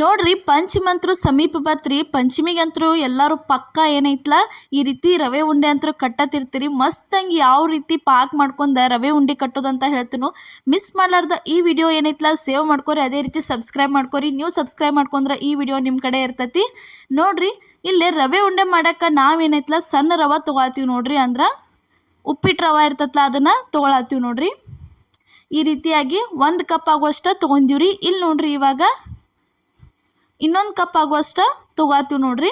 ನೋಡ್ರಿ ಪಂಚಮಂತ್ರು ಸಮೀಪ ಬತ್ರಿ. ಪಂಚಮಿಗಂತರೂ ಎಲ್ಲರೂ ಪಕ್ಕ ಏನೈತ್ಲ ಈ ರೀತಿ ರವೆ ಉಂಡೆ ಅಂತೂ ಕಟ್ಟತಿರ್ತೀರಿ. ಮಸ್ತಂಗಿ ಯಾವ ರೀತಿ ಪಾಕ್ ಮಾಡ್ಕೊಂಡ ರವೆ ಉಂಡೆ ಕಟ್ಟೋದಂತ ಹೇಳ್ತೀನು. ಮಿಸ್ ಮಾಡ್ಲಾರ್ದ ಈ ವಿಡಿಯೋ ಏನೈತ್ಲ ಸೇವ್ ಮಾಡ್ಕೊರಿ, ಅದೇ ರೀತಿ ಸಬ್ಸ್ಕ್ರೈಬ್ ಮಾಡ್ಕೊರಿ. ನೀವು ಸಬ್ಸ್ಕ್ರೈಬ್ ಮಾಡ್ಕೊಂಡ್ರೆ ಈ ವಿಡಿಯೋ ನಿಮ್ಮ ಕಡೆ ಇರ್ತೈತಿ. ನೋಡ್ರಿ ಇಲ್ಲಿ ರವೆ ಉಂಡೆ ಮಾಡಕ್ಕೆ ನಾವೇನೈತ್ಲ ಸಣ್ಣ ರವೆ ತೊಗೊಳ್ತೀವಿ ನೋಡ್ರಿ. ಅಂದ್ರೆ ಉಪ್ಪಿಟ್ಟು ರವೆ ಇರ್ತೈತ್ಲ ಅದನ್ನು ತೊಗೊಳತ್ತೀವಿ ನೋಡ್ರಿ. ಈ ರೀತಿಯಾಗಿ 1 ಕಪ್ ಆಗುವಷ್ಟು ತೊಗೊಂಡಿವ್ರಿ. ಇಲ್ಲಿ ನೋಡ್ರಿ ಇವಾಗ ಇನ್ನೊಂದು ಕಪ್ ಆಗುವಷ್ಟು ತೊಗೊಳ್ತೀವಿ ನೋಡ್ರಿ.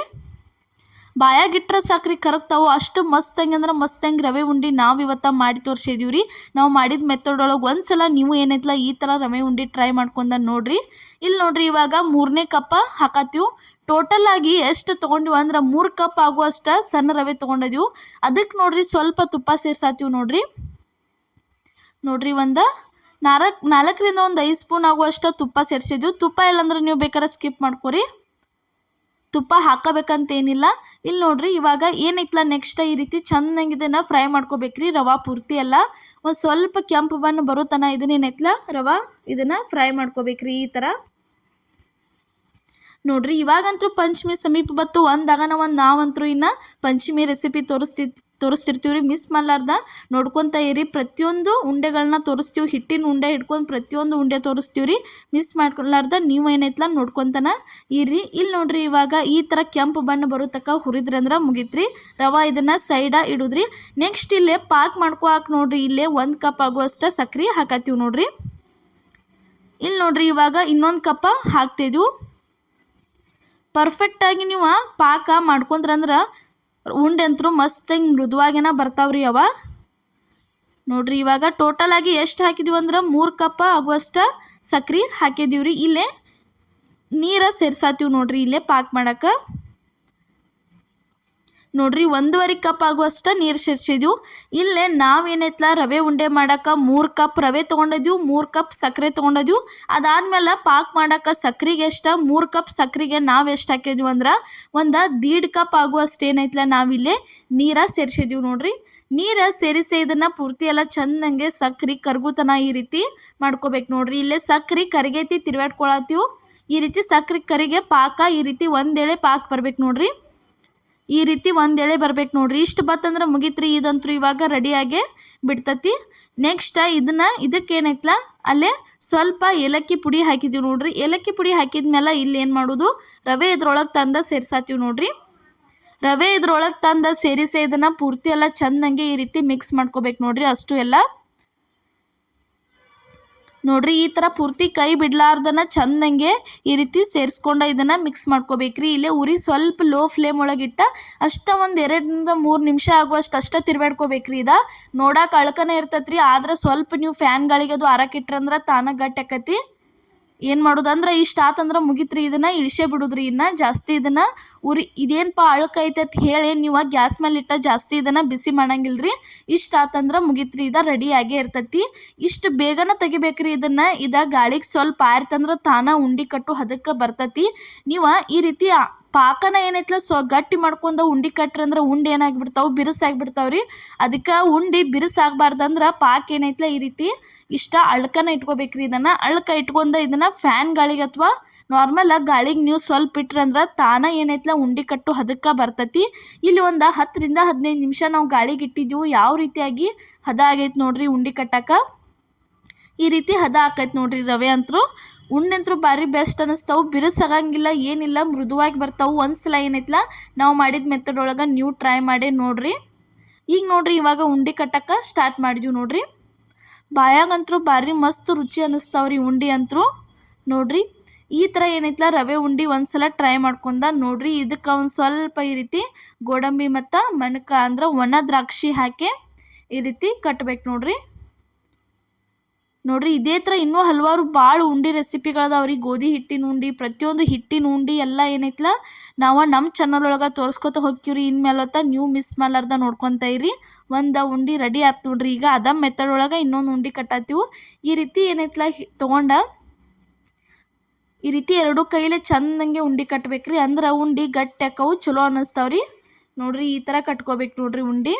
ಬಾಯಾಗಿಟ್ರೆ ಸಾಕ್ರಿ ಕರಗ್ತಾವು ಅಷ್ಟು ಮಸ್ತಂಗೆ ಅಂದ್ರೆ ಮಸ್ತಂಗೆ ರವೆ ಉಂಡೆ ನಾವು ಇವತ್ತು ಮಾಡಿ ತೋರಿಸಿದೀವಿ ರೀ. ನಾವು ಮಾಡಿದ ಮೆಥಡ್ ಒಳಗೆ ಒಂದ್ಸಲ ನೀವು ಏನೈತ್ಲ ಈ ಥರ ರವೆ ಉಂಡೆ ಟ್ರೈ ಮಾಡ್ಕೊಂಡ ನೋಡ್ರಿ. ಇಲ್ಲಿ ನೋಡ್ರಿ ಇವಾಗ 3ನೇ ಕಪ್ ಹಾಕತ್ತೀವಿ. ಟೋಟಲ್ ಆಗಿ ಎಷ್ಟು ತೊಗೊಂಡಿವಿ ಅಂದ್ರೆ 3 ಕಪ್ ಆಗುವಷ್ಟು ಸಣ್ಣ ರವೆ ತೊಗೊಂಡಿದ್ದೀವಿ. ಅದಕ್ಕೆ ನೋಡ್ರಿ ಸ್ವಲ್ಪ ತುಪ್ಪ ಸೇರ್ಸಾತೀವಿ ನೋಡ್ರಿ. ನೋಡ್ರಿ ಒಂದು 4ರಿಂದ 5 ಸ್ಪೂನ್ ಆಗುವಷ್ಟು ತುಪ್ಪ ಸೇರಿಸಿದ್ವಿ. ತುಪ್ಪ ಇಲ್ಲಾಂದ್ರೆ ನೀವು ಬೇಕಾದ್ರೆ ಸ್ಕಿಪ್ ಮಾಡ್ಕೊರಿ, ತುಪ್ಪ ಹಾಕಬೇಕಂತೇನಿಲ್ಲ. ಇಲ್ಲಿ ನೋಡ್ರಿ ಇವಾಗ ಏನೈತ್ಲ ನೆಕ್ಸ್ಟ್ ಈ ರೀತಿ ಚೆನ್ನಾಗಿ ಇದನ್ನು ಫ್ರೈ ಮಾಡ್ಕೋಬೇಕ್ರಿ. ರವೆ ಪೂರ್ತಿ ಎಲ್ಲ ಒಂದು ಸ್ವಲ್ಪ ಕೆಂಪು ಬಣ್ಣ ಬರೋ ತನಕ ಇದನ್ನೇನೈತ್ಲ ರವೆ ಇದನ್ನು ಫ್ರೈ ಮಾಡ್ಕೋಬೇಕ್ರಿ ಈ ಥರ. ನೋಡ್ರಿ ಇವಾಗಂತೂ ಪಂಚಮಿ ಸಮೀಪ ಬತ್ತು. ನಾವಂತರೂ ಇನ್ನು ಪಂಚಮಿ ರೆಸಿಪಿ ತೋರಿಸ್ತಿರ್ತೀವಿ ರೀ. ಮಿಸ್ ಮಾಡಲಾರ್ದ ನೋಡ್ಕೊತ ಇರಿ. ಪ್ರತಿಯೊಂದು ಉಂಡೆಗಳನ್ನ ತೋರಿಸ್ತೀವಿ, ಹಿಟ್ಟಿನ ಉಂಡೆ ಹಿಡ್ಕೊಂಡು ಪ್ರತಿಯೊಂದು ಉಂಡೆ ತೋರಿಸ್ತೀವಿ ರೀ. ಮಿಸ್ ಮಾಡ್ಲಾರ್ದ ನೀವು ಏನೈತ್ಲ ನೋಡ್ಕೊತಾನ ಇರ್ರಿ. ಇಲ್ಲಿ ನೋಡ್ರಿ ಇವಾಗ ಈ ಥರ ಕೆಂಪು ಬಣ್ಣ ಬರೋ ತನಕ ಹುರಿದ್ರಿ ಅಂದ್ರೆ ಮುಗೀತ್ರಿ. ರವೆ ಇದನ್ನು ಸೈಡ ಇಡುದ್ರಿ. ನೆಕ್ಸ್ಟ್ ಇಲ್ಲೇ ಪಾಕ್ ಮಾಡ್ಕೊಳಕ್ಕೆ ನೋಡ್ರಿ ಇಲ್ಲೇ 1 ಕಪ್ ಆಗುವಷ್ಟು ಸಕ್ರೆ ಹಾಕತ್ತೀವಿ ನೋಡ್ರಿ. ಇಲ್ಲಿ ನೋಡ್ರಿ ಇವಾಗ ಇನ್ನೊಂದು ಕಪ್ ಹಾಕ್ತಿದ್ವು. ಪರ್ಫೆಕ್ಟಾಗಿ ನೀವು ಪಾಕ ಮಾಡ್ಕೊಂಡ್ರಂದ್ರೆ ಉಂಡೆ ಅಂತೂ ಮಸ್ತ್ ಹಿಂಗೆ ಮೃದುವಾಗೇನ ಬರ್ತಾವ್ರಿ ಅವ. ನೋಡ್ರಿ ಇವಾಗ ಟೋಟಲ್ ಆಗಿ ಎಷ್ಟು ಹಾಕಿದ್ವಿ ಅಂದ್ರೆ 3 ಕಪ್ ಆಗುವಷ್ಟು ಸಕ್ರೆ ಹಾಕಿದೀವಿ ರೀ. ಇಲ್ಲೇ ನೀರು ಸೇರ್ಸಾತೀವಿ ನೋಡ್ರಿ ಇಲ್ಲೇ ಪಾಕ್ ಮಾಡಕ್ಕೆ. ನೋಡ್ರಿ 1.5 ಕಪ್ ಆಗುವಷ್ಟು ನೀರು ಸೇರಿಸಿದ್ವು. ಇಲ್ಲೇ ನಾವೇನೈತ್ಲ ರವೆ ಉಂಡೆ ಮಾಡೋಕೆ 3 ಕಪ್ ರವೆ ತೊಗೊಂಡಿದ್ವಿ, 3 ಕಪ್ ಸಕ್ಕರೆ ತೊಗೊಂಡಿದ್ವಿ. ಅದಾದ್ಮೇಲೆ ಪಾಕ್ ಮಾಡೋಕೆ ಸಕ್ರೆಗೆ ಎಷ್ಟು 3 ಕಪ್ ಸಕ್ಕರೆಗೆ ನಾವು ಎಷ್ಟು ಹಾಕಿದ್ವಿ ಅಂದ್ರೆ 1.5 ಕಪ್ ಆಗುವಷ್ಟು ಏನೈತ್ಲ ನಾವಿಲ್ಲೇ ನೀರು ಸೇರಿಸಿದ್ವಿ ನೋಡ್ರಿ. ನೀರು ಸೇರಿಸಿ ಇದನ್ನು ಪೂರ್ತಿ ಎಲ್ಲ ಚೆಂದಂಗೆ ಸಕ್ರೆ ಕರ್ಗುತನ ಈ ರೀತಿ ಮಾಡ್ಕೋಬೇಕು ನೋಡ್ರಿ. ಇಲ್ಲೇ ಸಕ್ರೆ ಕರಿಗೈತಿ ತಿರ್ವಾಡ್ಕೊಳತ್ತೀವಿ. ಈ ರೀತಿ ಸಕ್ರೆ ಕರಿಗೆ ಪಾಕ ಈ ರೀತಿ ಒಂದೇಳೆ ಪಾಕ್ ಬರ್ಬೇಕು ನೋಡ್ರಿ. ಈ ರೀತಿ ಒಂದೇಳೆ ಬರ್ಬೇಕು ನೋಡ್ರಿ. ಇಷ್ಟು ಬತ್ತಂದ್ರೆ ಮುಗೀತ್ರಿ. ಇದಂತೂ ಇವಾಗ ರೆಡಿಯಾಗೆ ಬಿಡ್ತತಿ. ನೆಕ್ಸ್ಟ್ ಇದಕ್ಕೇನೈತ್ಲ ಅಲ್ಲೇ ಸ್ವಲ್ಪ ಏಲಕ್ಕಿ ಪುಡಿ ಹಾಕಿದ್ದೀವಿ ನೋಡ್ರಿ. ಏಲಕ್ಕಿ ಪುಡಿ ಹಾಕಿದ್ಮೇಲೆ ಇಲ್ಲಿ ಏನು ಮಾಡೋದು ರವೆ ಇದ್ರೊಳಗೆ ತಂದು ಸೇರ್ಸಾತೀವಿ ನೋಡ್ರಿ. ರವೆ ಇದ್ರೊಳಗೆ ತಂದು ಸೇರಿಸಿ ಇದನ್ನು ಪೂರ್ತಿ ಎಲ್ಲ ಚೆಂದಂಗೆ ಈ ರೀತಿ ಮಿಕ್ಸ್ ಮಾಡ್ಕೋಬೇಕು ನೋಡ್ರಿ. ಅಷ್ಟು ಎಲ್ಲ ನೋಡ್ರಿ ಈ ಥರ ಪೂರ್ತಿ ಕೈ ಬಿಡ್ಲಾರ್ದನ ಚೆಂದಂಗೆ ಈ ರೀತಿ ಸೇರಿಸ್ಕೊಂಡು ಇದನ್ನು ಮಿಕ್ಸ್ ಮಾಡ್ಕೋಬೇಕ್ರಿ. ಇಲ್ಲೇ ಉರಿ ಸ್ವಲ್ಪ ಲೋ ಫ್ಲೇಮ್ ಒಳಗಿಟ್ಟ ಅಷ್ಟ 2ರಿಂದ 3 ನಿಮಿಷ ಆಗುವಷ್ಟು ಅಷ್ಟೇ ತಿರ್ವಾಡ್ಕೋಬೇಕ್ರಿ. ನೋಡಕ್ಕೆ ಅಳ್ಕನೇ ಇರ್ತೈತ್ರಿ. ಆದ್ರೆ ಸ್ವಲ್ಪ ನೀವು ಫ್ಯಾನ್ ಗಾಳಿಗೆ ಅದು ಆರಕ್ಕಿಟ್ರಂದ್ರೆ ತಾನಾಗ ಗಟ್ಟಿ ಆಕತಿ. ಏನು ಮಾಡೋದಂದ್ರೆ ಇಷ್ಟು ಆತಂದ್ರೆ ಮುಗಿತ್ರಿ. ಇದನ್ನು ಇಳಿಸೇ ಬಿಡೋದ್ರಿ. ಇನ್ನು ಜಾಸ್ತಿ ಇದನ್ನು ಇದೇನಪ್ಪ ಅಳ್ಕೈತೆ ಅಂತ ಹೇಳಿ ನೀವು ಗ್ಯಾಸ್ ಮೇಲೆ ಇಟ್ಟ ಜಾಸ್ತಿ ಇದನ್ನು ಬಿಸಿ ಮಾಡಂಗಿಲ್ಲ ರೀ. ಇಷ್ಟು ಆತಂದ್ರೆ ಮುಗಿತ್ರಿ. ರೆಡಿಯಾಗೇ ಇರ್ತೈತಿ. ಇಷ್ಟು ಬೇಗನೆ ತೆಗಿಬೇಕ್ರಿ ಇದನ್ನು. ಗಾಳಿಗೆ ಸ್ವಲ್ಪ ಆಯ್ತಂದ್ರೆ ತಾನ ಉಂಡೆ ಕಟ್ಟು ಅದಕ್ಕೆ ಬರ್ತೈತಿ. ನೀವು ಈ ರೀತಿ ಪಾಕನ ಏನೈತ್ಲ ಗಟ್ಟಿ ಮಾಡ್ಕೊಂಡು ಉಂಡೆ ಕಟ್ರಂದ್ರೆ ಉಂಡೆ ಏನಾಗಿಬಿಡ್ತಾವೆ ಬಿರುಸಾಗಿಬಿಡ್ತಾವ್ರಿ. ಅದಕ್ಕೆ ಉಂಡೆ ಬಿರುಸಾಗಬಾರ್ದಂದ್ರೆ ಪಾಕ ಏನೈತ್ಲ ಈ ರೀತಿ ಅಳ್ಕನ ಇಟ್ಕೋಬೇಕ್ರಿ. ಇದನ್ನು ಅಳ್ಕ ಇಟ್ಕೊಂಡು ಇದನ್ನು ಫ್ಯಾನ್ ಗಾಳಿಗೆ ಅಥವಾ ನಾರ್ಮಲ್ ಗಾಳಿಗೆ ನೀವು ಸ್ವಲ್ಪ ಇಟ್ರಂದ್ರೆ ತಾನ ಏನೈತ್ಲ ಉಂಡೆ ಕಟ್ಟು ಅದಕ್ಕೆ ಬರ್ತೈತಿ. ಇಲ್ಲಿ 10ರಿಂದ 15 ನಿಮಿಷ ನಾವು ಗಾಳಿಗೆ ಇಟ್ಟಿದ್ದೀವಿ. ಯಾವ ರೀತಿಯಾಗಿ ಹದ ಆಗೈತೆ ನೋಡ್ರಿ ಉಂಡೆ ಕಟ್ಟಕ್ಕೆ. ಈ ರೀತಿ ಹದ ಆಕೈತೆ ನೋಡ್ರಿ. ರವೆ ಅಂತೂ ಉಂಡೆ ಭಾರಿ ಬೆಸ್ಟ್ ಅನ್ನಿಸ್ತಾವೆ. ಬಿರುಸಾಗಂಗಿಲ್ಲ ಏನಿಲ್ಲ, ಮೃದುವಾಗಿ ಬರ್ತಾವೆ. ಒಂದ್ಸಲ ಏನೈತ್ಲ ನಾವು ಮಾಡಿದ ಮೆಥಡ್ ಒಳಗೆ ನೀವು ಟ್ರೈ ಮಾಡಿ ನೋಡ್ರಿ. ಈಗ ನೋಡ್ರಿ ಇವಾಗ ಉಂಡೆ ಕಟ್ಟಕ್ಕೆ ಸ್ಟಾರ್ಟ್ ಮಾಡಿದ್ವಿ ನೋಡ್ರಿ. ಬಾಯಾಗಂತೂ ಭಾರಿ ಮಸ್ತ್ ರುಚಿ ಅನ್ನಿಸ್ತಾವ್ರಿ ಉಂಡೆ ಅಂತೂ. ನೋಡ್ರಿ ಈ ಥರ ಏನೈತ್ಲ ರವೆ ಉಂಡೆ ಒಂದ್ಸಲ ಟ್ರೈ ಮಾಡ್ಕೊಂಡ ನೋಡ್ರಿ. ಇದಕ್ಕೆ ಒಂದು ಸ್ವಲ್ಪ ಈ ರೀತಿ ಗೋಡಂಬಿ ಮತ್ತು ಮಣಕ ಅಂದ್ರೆ ಒಣ ದ್ರಾಕ್ಷಿ ಹಾಕಿ ಈ ರೀತಿ ಕಟ್ಬೇಕು ನೋಡ್ರಿ. ನೋಡ್ರಿ ಇದೇ ಥರ ಇನ್ನೂ ಹಲವಾರು ಭಾಳ ಉಂಡೆ ರೆಸಿಪಿಗಳದಾವ್ರಿ. ಗೋಧಿ ಹಿಟ್ಟಿನ ಉಂಡೆ, ಪ್ರತಿಯೊಂದು ಹಿಟ್ಟಿನ ಉಂಡೆ ಎಲ್ಲ ಏನೈತ್ಲ ನಾವು ನಮ್ಮ ಚಾನಲ್ ಒಳಗೆ ತೋರಿಸ್ಕೊತ ಹೋಗ್ತೀವ್ರಿ. ಇನ್ಮೇಲತ್ತ ನೀವು ಮಿಸ್ ಮಾಡ್ಲಾರ್ದ ನೋಡ್ಕೊತ ಇರಿ. ಒಂದು ಉಂಡೆ ರೆಡಿ ಆಯ್ತು ನೋಡ್ರಿ. ಈಗ ಅದ ಮೆಥಡ್ ಒಳಗೆ ಇನ್ನೊಂದು ಉಂಡೆ ಕಟ್ಟಾತೀವಿ. ಈ ರೀತಿ ಏನೈತ್ಲ ತೊಗೊಂಡ ಈ ರೀತಿ 2 ಕೈಲೇ ಚೆಂದಂಗೆ ಉಂಡೆ ಕಟ್ಬೇಕ್ರಿ. ಅಂದ್ರೆ ಉಂಡೆ ಗಟ್ಟಿ ಹಾಕವು ಚಲೋ ಅನ್ನಿಸ್ತಾವ್ರಿ. ನೋಡ್ರಿ ಈ ಥರ ಕಟ್ಕೋಬೇಕು ನೋಡ್ರಿ ಉಂಡೆ.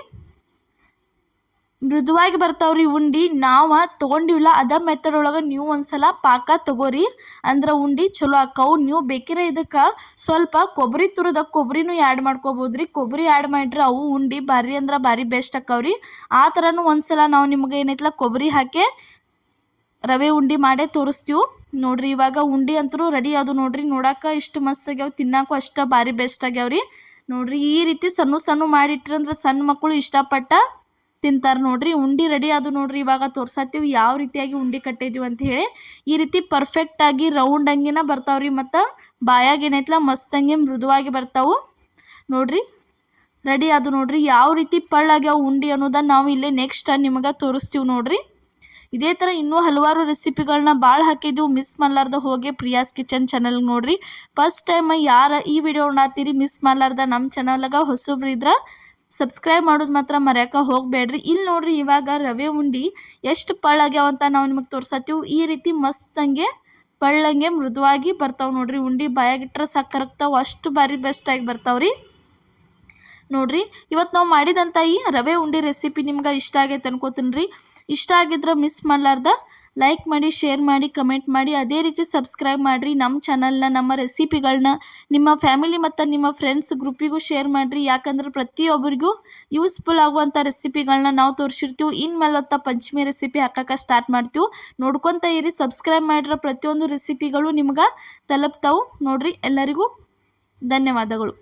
ಮೃದುವಾಗಿ ಬರ್ತಾವ್ರಿ ಉಂಡೆ. ನಾವು ತೊಗೊಂಡಿವಲ್ಲ ಅದ ಮೆಥಡ್ ಒಳಗೆ ನೀವು ಒಂದ್ಸಲ ಪಾಕ ತಗೋರಿ, ಅಂದ್ರೆ ಉಂಡೆ ಚಲೋ ಆಕ್ಕವು. ನೀವು ಬೇಕಿದ್ರೆ ಇದಕ್ಕೆ ಸ್ವಲ್ಪ ಕೊಬ್ಬರಿ ತುರಿದ ಕೊಬ್ಬರಿನೂ ಆ್ಯಡ್ ಮಾಡ್ಕೋಬೋದ್ರಿ. ಕೊಬ್ಬರಿ ಆ್ಯಡ್ ಮಾಡಿದ್ರೆ ಅವು ಉಂಡೆ ಭಾರಿ ಅಂದ್ರೆ ಭಾರಿ ಬೆಸ್ಟ್ ಆಕ್ಕವ್ರಿ. ಆ ಥರನೂ ಒಂದ್ಸಲ ನಾವು ನಿಮ್ಗೆ ಏನೈತಲ್ಲ ಕೊಬ್ಬರಿ ಹಾಕಿ ರವೆ ಉಂಡೆ ಮಾಡೇ ತೋರಿಸ್ತೀವಿ ನೋಡ್ರಿ. ಇವಾಗ ಉಂಡೆ ಅಂತೂ ರೆಡಿ ಅದು ನೋಡ್ರಿ. ನೋಡಕ್ಕೆ ಇಷ್ಟು ಮಸ್ತ್ ಆಗ್ಯಾವ, ತಿನ್ನಕ್ಕೂ ಅಷ್ಟು ಭಾರಿ ಬೆಸ್ಟ್ ಆಗ್ಯಾವ್ರಿ ನೋಡ್ರಿ. ಈ ರೀತಿ ಸಣ್ಣ ಸಣ್ಣ ಮಾಡಿಟ್ರಂದ್ರೆ ಸಣ್ಣ ಮಕ್ಕಳು ಇಷ್ಟಪಟ್ಟ ತಿಂತಾರೆ ನೋಡ್ರಿ. ಉಂಡೆ ರೆಡಿ ಅದು ನೋಡ್ರಿ. ಇವಾಗ ತೋರ್ಸತ್ತೀವಿ ಯಾವ ರೀತಿಯಾಗಿ ಉಂಡೆ ಕಟ್ಟಿದೀವಿ ಅಂತ ಹೇಳಿ. ಈ ರೀತಿ ಪರ್ಫೆಕ್ಟಾಗಿ ರೌಂಡ್ ಹಂಗಿನ ಬರ್ತಾವ್ರಿ, ಮತ್ತು ಬಾಯಾಗ ಏನೈತಲ್ಲ ಮಸ್ತಂಗೆ ಮೃದುವಾಗಿ ಬರ್ತಾವು ನೋಡ್ರಿ. ರೆಡಿ ಅದು ನೋಡ್ರಿ. ಯಾವ ರೀತಿ ಪಳ್ಳಾಗ್ಯಾವ ಉಂಡೆ ಅನ್ನೋದನ್ನು ನಾವು ಇಲ್ಲೇ ನೆಕ್ಸ್ಟ್ ನಿಮಗೆ ತೋರಿಸ್ತೀವಿ ನೋಡ್ರಿ. ಇದೇ ಥರ ಇನ್ನೂ ಹಲವಾರು ರೆಸಿಪಿಗಳನ್ನ ಭಾಳ ಹಾಕಿದ್ದೀವಿ, ಮಿಸ್ ಮಾಡಲಾರ್ದ ಹೋಗಿ ಪ್ರಿಯಾಸ್ ಕಿಚನ್ ಚಾನಲ್ಗೆ ನೋಡ್ರಿ. ಫಸ್ಟ್ ಟೈಮ್ ಯಾರು ಈ ವಿಡಿಯೋ ನೋಡತ್ತೀರಿ ಮಿಸ್ ಮಾಡಲಾರ್ದ ನಮ್ಮ ಚಾನಲ್ಗೆ ಹೊಸಬ್ರು ಇದ್ರೆ ಸಬ್ಸ್ಕ್ರೈಬ್ ಮಾಡೋದು ಮಾತ್ರ ಮರ್ಯಾಕ ಹೋಗಬೇಡ್ರಿ. ಇಲ್ಲಿ ನೋಡ್ರಿ ಇವಾಗ ರವೆ ಉಂಡೆ ಎಷ್ಟು ಪಳ್ಳಾಗ್ಯಾವ ಅಂತ ನಾವು ನಿಮಗೆ ತೋರ್ಸತ್ತೀವಿ. ಈ ರೀತಿ ಮಸ್ತಂಗೆ ಪಳ್ಳಂಗೆ ಮೃದುವಾಗಿ ಬರ್ತಾವೆ ನೋಡ್ರಿ. ಉಂಡೆ ಬಾಯಾಗಿಟ್ರೆ ಸಾಕರಗ್ತಾವೆ, ಅಷ್ಟು ಭಾರಿ ಬೆಸ್ಟಾಗಿ ಬರ್ತಾವ್ರಿ ನೋಡ್ರಿ. ಇವತ್ತು ನಾವು ಮಾಡಿದಂಥ ಈ ರವೆ ಉಂಡೆ ರೆಸಿಪಿ ನಿಮ್ಗೆ ಇಷ್ಟ ಆಗೈತೆ ಅನ್ಕೋತೀನಿ ರೀ. ಇಷ್ಟ ಆಗಿದ್ರೆ ಮಿಸ್ ಮಾಡಲಾರ್ದ ಲೈಕ್ ಮಾಡಿ, ಶೇರ್ ಮಾಡಿ, ಕಮೆಂಟ್ ಮಾಡಿ, ಅದೇ ರೀತಿ ಸಬ್ಸ್ಕ್ರೈಬ್ ಮಾಡಿರಿ. ನಮ್ಮ ಚಾನಲ್ನ, ನಮ್ಮ ರೆಸಿಪಿಗಳನ್ನ ನಿಮ್ಮ ಫ್ಯಾಮಿಲಿ ಮತ್ತು ನಿಮ್ಮ ಫ್ರೆಂಡ್ಸ್ ಗ್ರೂಪಿಗೂ ಶೇರ್ ಮಾಡಿರಿ. ಯಾಕಂದ್ರೆ ಪ್ರತಿಯೊಬ್ಬರಿಗೂ ಯೂಸ್ಫುಲ್ ಆಗುವಂಥ ರೆಸಿಪಿಗಳನ್ನ ನಾವು ತೋರಿಸಿರ್ತೀವಿ. ಇನ್ಮೇಲೆ ಹೊತ್ತ ಪಂಚಮಿ ರೆಸಿಪಿ ಹಾಕಕ್ಕೆ ಸ್ಟಾರ್ಟ್ ಮಾಡ್ತೀವಿ. ನೋಡ್ಕೊತ ಇರಿ, ಸಬ್ಸ್ಕ್ರೈಬ್ ಮಾಡಿರೋ ಪ್ರತಿಯೊಂದು ರೆಸಿಪಿಗಳು ನಿಮ್ಗೆ ತಲುಪ್ತಾವೆ ನೋಡ್ರಿ. ಎಲ್ಲರಿಗೂ ಧನ್ಯವಾದಗಳು.